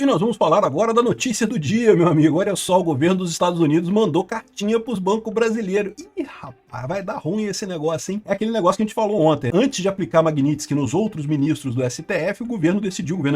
E nós vamos falar agora da notícia do dia, meu amigo. Olha só, o governo dos Estados Unidos mandou cartinha para os bancos brasileiros. Ih, rapaz, vai dar ruim esse negócio, hein? É aquele negócio que a gente falou ontem. Antes de aplicar Magnitsky nos outros ministros do STF, o governo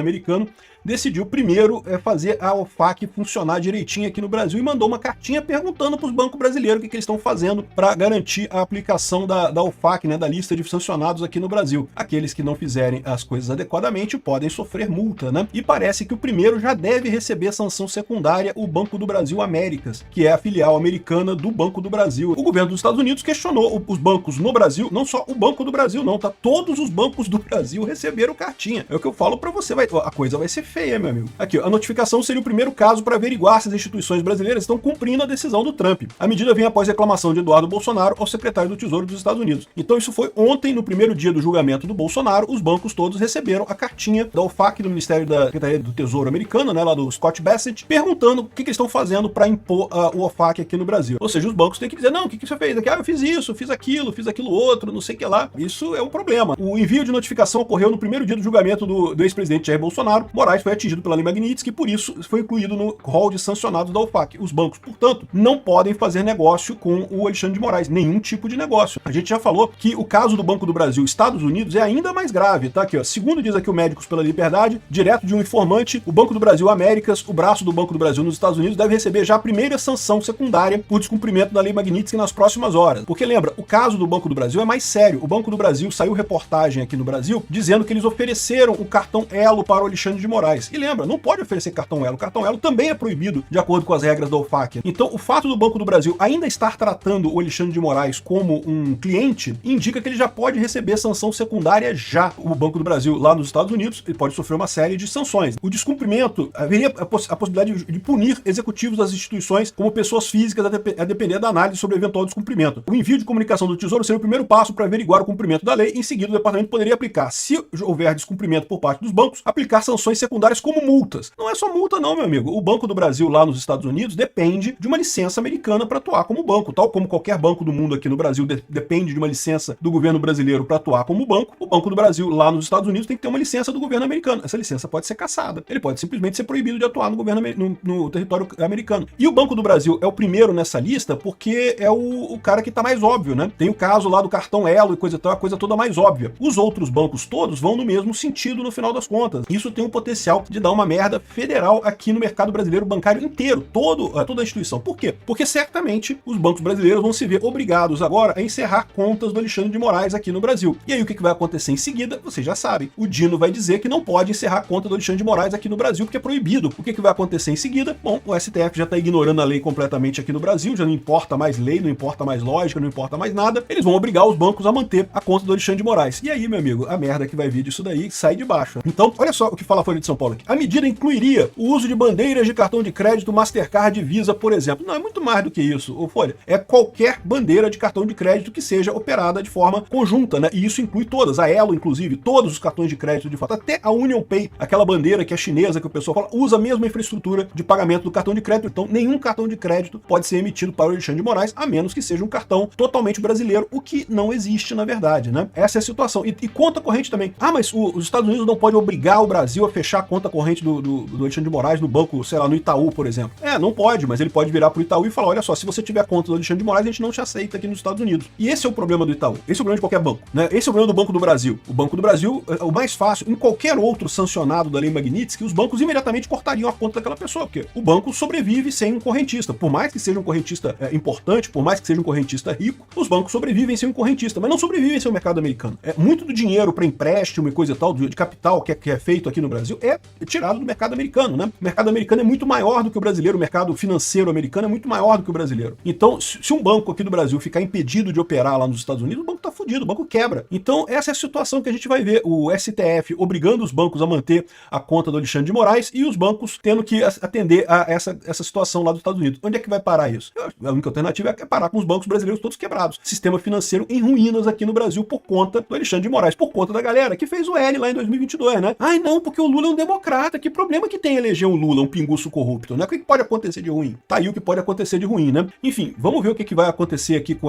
americano decidiu primeiro fazer a OFAC funcionar direitinho aqui no Brasil e mandou uma cartinha perguntando para os bancos brasileiros o que eles estão fazendo para garantir a aplicação da OFAC, né, da lista de sancionados aqui no Brasil. Aqueles que não fizerem as coisas adequadamente podem sofrer multa, né? E parece que o primeiro já deve receber sanção secundária, o Banco do Brasil Américas, que é a filial americana do Banco do Brasil. O governo dos Estados Unidos questionou os bancos no Brasil, não só o Banco do Brasil não, tá? Todos os bancos do Brasil receberam cartinha. É o que eu falo para você, a coisa vai ser feia, meu amigo. Aqui, ó, a notificação seria o primeiro caso para averiguar se as instituições brasileiras estão cumprindo a decisão do Trump. A medida vem após reclamação de Eduardo Bolsonaro ao secretário do Tesouro dos Estados Unidos. Então isso foi ontem, no primeiro dia do julgamento do Bolsonaro, os bancos todos receberam a cartinha da OFAC, do Ministério da Secretaria do Tesouro americano, né, lá do Scott Bassett, perguntando o que eles estão fazendo para impor o OFAC aqui no Brasil. Ou seja, os bancos têm que dizer, não, o que você fez aqui? Ah, eu fiz isso, fiz aquilo outro, não sei o que lá. Isso é um problema. O envio de notificação ocorreu no primeiro dia do julgamento do ex-presidente Jair Bolsonaro. Moraes foi atingido pela Lei Magnitsky e por isso foi incluído no rol de sancionados da OFAC. Os bancos, portanto, não podem fazer negócio com o Alexandre de Moraes, nenhum tipo de negócio. A gente já falou que o caso do Banco do Brasil Estados Unidos é ainda mais grave, tá? Aqui, ó. Segundo diz aqui o Médicos pela Liberdade, direto de um informante, o Banco do Brasil Américas, o braço do Banco do Brasil nos Estados Unidos, deve receber já a primeira sanção secundária por descumprimento da Lei Magnitsky nas próximas horas. Porque lembra, o caso do Banco do Brasil é mais sério. O Banco do Brasil saiu reportagem aqui no Brasil dizendo que eles ofereceram o cartão Elo para o Alexandre de Moraes. E lembra, não pode oferecer cartão Elo. O cartão Elo também é proibido de acordo com as regras da OFAC. Então, o fato do Banco do Brasil ainda estar tratando o Alexandre de Moraes como um cliente indica que ele já pode receber sanção secundária já. O Banco do Brasil lá nos Estados Unidos, ele pode sofrer uma série de sanções. O descumprimento haveria a possibilidade de punir executivos das instituições como pessoas físicas a depender da análise sobre eventual descumprimento. O envio de comunicação do Tesouro seria o primeiro passo para averiguar o cumprimento da lei. Em seguida, o departamento poderia aplicar, se houver descumprimento por parte dos bancos, aplicar sanções secundárias como multas. Não é só multa não, meu amigo. O Banco do Brasil lá nos Estados Unidos depende de uma licença americana para atuar como banco, tal como qualquer banco do mundo aqui no Brasil depende de uma licença do governo brasileiro para atuar como banco. O Banco do Brasil lá nos Estados Unidos tem que ter uma licença do governo americano. Essa licença pode ser cassada. Ele pode simplesmente ser proibido de atuar no governo no território americano. E o Banco do Brasil é o primeiro nessa lista porque é o cara que está mais óbvio, né? Tem o caso lá do cartão Elo e coisa e tal, a coisa toda mais óbvia. Os outros bancos todos vão no mesmo sentido no final das contas. Isso tem o potencial de dar uma merda federal aqui no mercado brasileiro bancário inteiro, toda a instituição. Por quê? Porque certamente os bancos brasileiros vão se ver obrigados agora a encerrar contas do Alexandre de Moraes aqui no Brasil. E aí o que vai acontecer em seguida? Vocês já sabem. O Dino vai dizer que não pode encerrar a conta do Alexandre de Moraes aqui no Brasil porque é proibido. O que vai acontecer em seguida? Bom, o STF já está ignorando a lei completamente aqui no Brasil, já não importa mais lei, não importa mais lógica, não importa mais nada. Eles vão obrigar os bancos a manter a conta do Alexandre de Moraes. E aí, meu amigo, a merda que vai vir disso daí sai de baixo. Então, olha só o que fala a Folha de São Paulo aqui. A medida incluiria o uso de bandeiras de cartão de crédito Mastercard e Visa, por exemplo. Não, é muito mais do que isso, ô Folha. É qualquer bandeira de cartão de crédito que seja operada de forma conjunta, né? E isso inclui todas, a Elo, inclusive, todos os cartões de crédito de fato, até a Union Pay, aquela bandeira que é chinesa, que o pessoal fala, usa a mesma infraestrutura de pagamento do cartão de crédito. Então, nenhum cartão de crédito pode ser emitido para o Alexandre de Moraes, a menos que seja um cartão totalmente brasileiro, o que não existe, na verdade, né? Essa é a situação. E conta corrente também. Ah, mas os Estados Unidos não podem obrigar o Brasil a fechar a conta corrente do Alexandre de Moraes no banco, sei lá, no Itaú, por exemplo. Não pode, mas ele pode virar pro Itaú e falar, olha só, se você tiver a conta do Alexandre de Moraes, a gente não te aceita aqui nos Estados Unidos. E esse é o problema do Itaú. Esse é o problema de qualquer banco, né? Esse é o problema do Banco do Brasil. O Banco do Brasil é o mais fácil. Em qualquer outro sancionado da Lei Magnitsky, os bancos imediatamente cortariam a conta daquela pessoa, porque o banco sobrevive sem um correntista. Por mais que seja um correntista importante, por mais que seja um correntista rico, os bancos sobrevivem sem um correntista, mas não sobrevivem sem o mercado americano. Muito do dinheiro para empréstimo e coisa e tal, de capital que é feito aqui no Brasil, é tirado do mercado americano, né? O mercado americano é muito maior do que o brasileiro, o mercado financeiro americano é muito maior do que o brasileiro. Então, se um banco aqui do Brasil ficar impedido de operar lá nos Estados Unidos, o banco tá fudido, o banco quebra. Então, essa é a situação que a gente vai ver. O STF obrigando os bancos a manter a conta do Alexandre de Moraes e os bancos tendo que atender a essa situação lá dos Estados Unidos. Onde é que vai parar isso? A única alternativa é parar com os bancos brasileiros todos quebrados. Sistema financeiro em ruínas aqui no Brasil por conta do Alexandre de Moraes, por conta da galera que fez o L lá em 2022, né? Ai, não, porque o Lula é um democrata. Que problema que tem eleger um Lula, um pinguço corrupto, né? O que pode acontecer de ruim? Tá aí o que pode acontecer de ruim, né? Enfim, vamos ver o que vai acontecer aqui com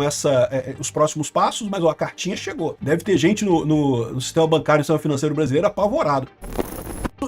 os próximos passos, mas ó, a cartinha chegou. Deve ter gente no sistema bancário e sistema financeiro brasileiro apavorado.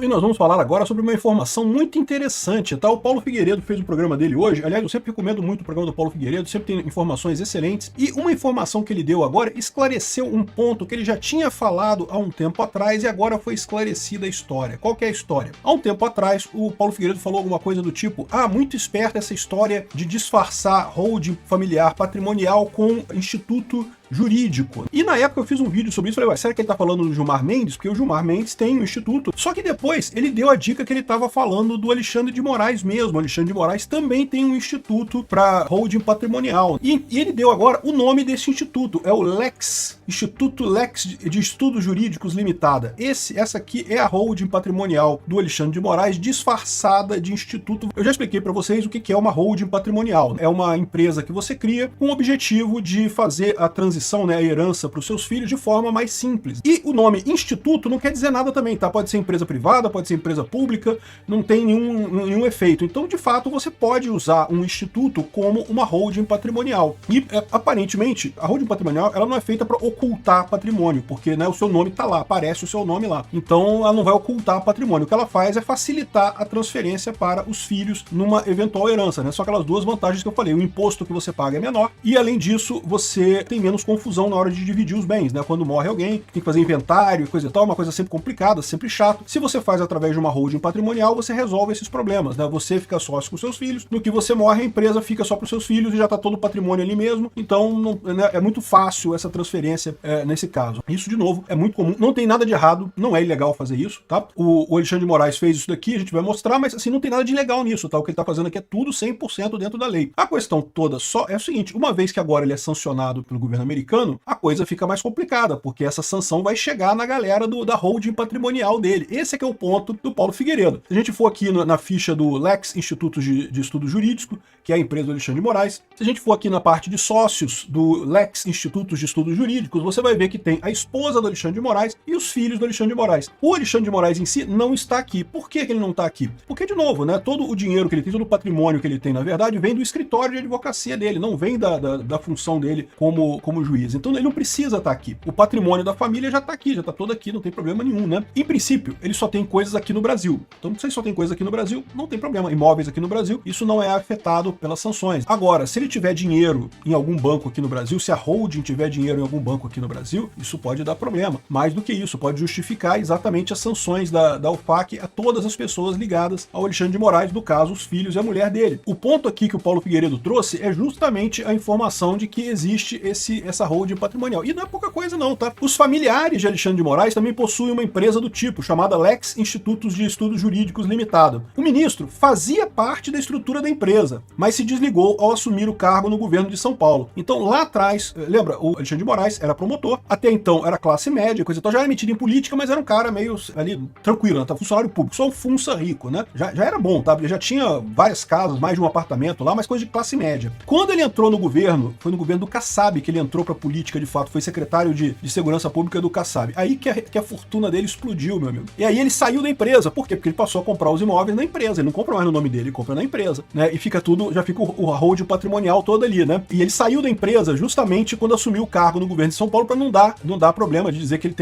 E nós vamos falar agora sobre uma informação muito interessante, tá? O Paulo Figueiredo fez o programa dele hoje. Aliás, eu sempre recomendo muito o programa do Paulo Figueiredo, sempre tem informações excelentes. E uma informação que ele deu agora esclareceu um ponto que ele já tinha falado há um tempo atrás e agora foi esclarecida a história. Qual que é a história? Há um tempo atrás, o Paulo Figueiredo falou alguma coisa do tipo: muito esperta essa história de disfarçar holding familiar patrimonial com instituto jurídico. E na época eu fiz um vídeo sobre isso, falei, ué, será que ele tá falando do Gilmar Mendes? Porque o Gilmar Mendes tem um instituto. Só que depois ele deu a dica que ele estava falando do Alexandre de Moraes mesmo. O Alexandre de Moraes também tem um instituto para holding patrimonial. E ele deu agora o nome desse instituto, é o LEX, Instituto LEX de Estudos Jurídicos Limitada. Essa aqui é a holding patrimonial do Alexandre de Moraes, disfarçada de instituto. Eu já expliquei para vocês o que é uma holding patrimonial. É uma empresa que você cria com o objetivo de fazer a transição, né, a herança para os seus filhos de forma mais simples. E o nome instituto não quer dizer nada também, tá? Pode ser empresa privada, pode ser empresa pública, não tem nenhum efeito. Então, de fato, você pode usar um instituto como uma holding patrimonial. E, aparentemente, a holding patrimonial, ela não é feita para ocultar patrimônio, porque, né, o seu nome tá lá, aparece o seu nome lá. Então, ela não vai ocultar patrimônio. O que ela faz é facilitar a transferência para os filhos numa eventual herança, né? Só aquelas duas vantagens que eu falei. O imposto que você paga é menor e, além disso, você tem menos confusão na hora de dividir os bens, né? Quando morre alguém, tem que fazer inventário e coisa e tal, uma coisa sempre complicada, sempre chato. Se você faz através de uma holding patrimonial, você resolve esses problemas, né? Você fica sócio com seus filhos, no que você morre, a empresa fica só para os seus filhos e já tá todo o patrimônio ali mesmo. Então, né, é muito fácil essa transferência nesse caso. Isso, de novo, é muito comum. Não tem nada de errado, não é ilegal fazer isso, tá? O Alexandre de Moraes fez isso daqui, a gente vai mostrar, mas assim, não tem nada de ilegal nisso, tá? O que ele tá fazendo aqui é tudo 100% dentro da lei. A questão toda só é o seguinte: uma vez que agora ele é sancionado pelo governo americano, a coisa fica mais complicada, porque essa sanção vai chegar na galera da holding patrimonial dele. Esse é que é o ponto do Paulo Figueiredo. Se a gente for aqui na ficha do LEX, Instituto de Estudo Jurídico, que é a empresa do Alexandre de Moraes, se a gente for aqui na parte de sócios do LEX, Institutos de Estudos Jurídicos, você vai ver que tem a esposa do Alexandre de Moraes e os filhos do Alexandre de Moraes. O Alexandre de Moraes em si não está aqui. Por que ele não está aqui? Porque, de novo, né, todo o dinheiro que ele tem, todo o patrimônio que ele tem, na verdade, vem do escritório de advocacia dele, não vem da função dele como juiz. Então ele não precisa estar aqui. O patrimônio da família já está aqui, já está todo aqui, não tem problema nenhum, né? Em princípio, ele só tem coisas aqui no Brasil. Então, se ele só tem coisas aqui no Brasil, não tem problema. Imóveis aqui no Brasil, isso não é afetado pelas sanções. Agora, se ele tiver dinheiro em algum banco aqui no Brasil, se a holding tiver dinheiro em algum banco aqui no Brasil, isso pode dar problema. Mais do que isso, pode justificar exatamente as sanções da OFAC a todas as pessoas ligadas ao Alexandre de Moraes, no caso, os filhos e a mulher dele. O ponto aqui que o Paulo Figueiredo trouxe é justamente a informação de que existe essa holding patrimonial. E não é pouca coisa não, tá? Os familiares de Alexandre de Moraes também possuem uma empresa do tipo, chamada LEX Institutos de Estudos Jurídicos Limitada. O ministro fazia parte da estrutura da empresa, mas se desligou ao assumir o cargo no governo de São Paulo. Então, lá atrás, lembra, o Alexandre de Moraes era promotor, até então era classe média, coisa e tal, já era metido em política, mas era um cara meio ali tranquilo, né? Tá, funcionário público, só um funça rico, né? Já era bom, tá? Já tinha várias casas, mais de um apartamento lá, mas coisa de classe média. Quando ele entrou no governo, foi no governo do Kassab que ele entrou pra política de fato, foi secretário de Segurança Pública do Kassab. Aí que a fortuna dele explodiu, meu amigo. E aí ele saiu da empresa. Por quê? Porque ele passou a comprar os imóveis na empresa. Ele não compra mais no nome dele, ele compra na empresa, né? E fica tudo, já fica o holding patrimonial todo ali, né? E ele saiu da empresa justamente quando assumiu o cargo no governo de São Paulo para não dar problema de dizer que ele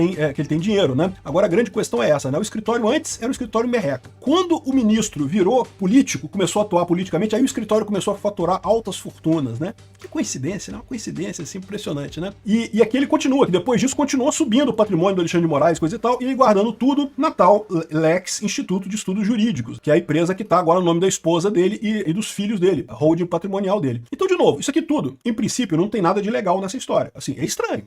tem dinheiro, né? Agora a grande questão é essa, né? O escritório antes era um escritório merreca. Quando o ministro virou político, começou a atuar politicamente, aí o escritório começou a faturar altas fortunas, né? Que coincidência, né? Uma coincidência assim impressionante, né? E aqui ele continua, que depois disso continuou subindo o patrimônio do Alexandre de Moraes, coisa e tal, e guardando tudo na tal LEX, Instituto de Estudos Jurídicos, que é a empresa que tá agora no nome da esposa dele e dos filhos dele, a holding patrimonial dele. Então, de novo, isso aqui tudo, em princípio, não tem nada de legal nessa história. Assim, é estranho,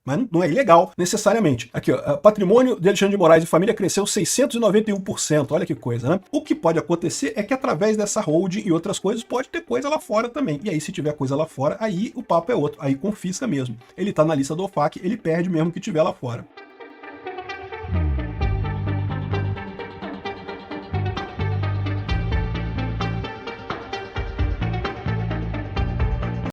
mas não é ilegal necessariamente. Aqui, ó, patrimônio de Alexandre de Moraes e família cresceu 691%, olha que coisa, né? O que pode acontecer é que através dessa holding e outras coisas pode ter coisa lá fora também. E aí se tiver coisa lá fora, aí o papo é outro, aí confisca mesmo. Ele tá na lista do OFAC, ele perde mesmo que tiver lá fora.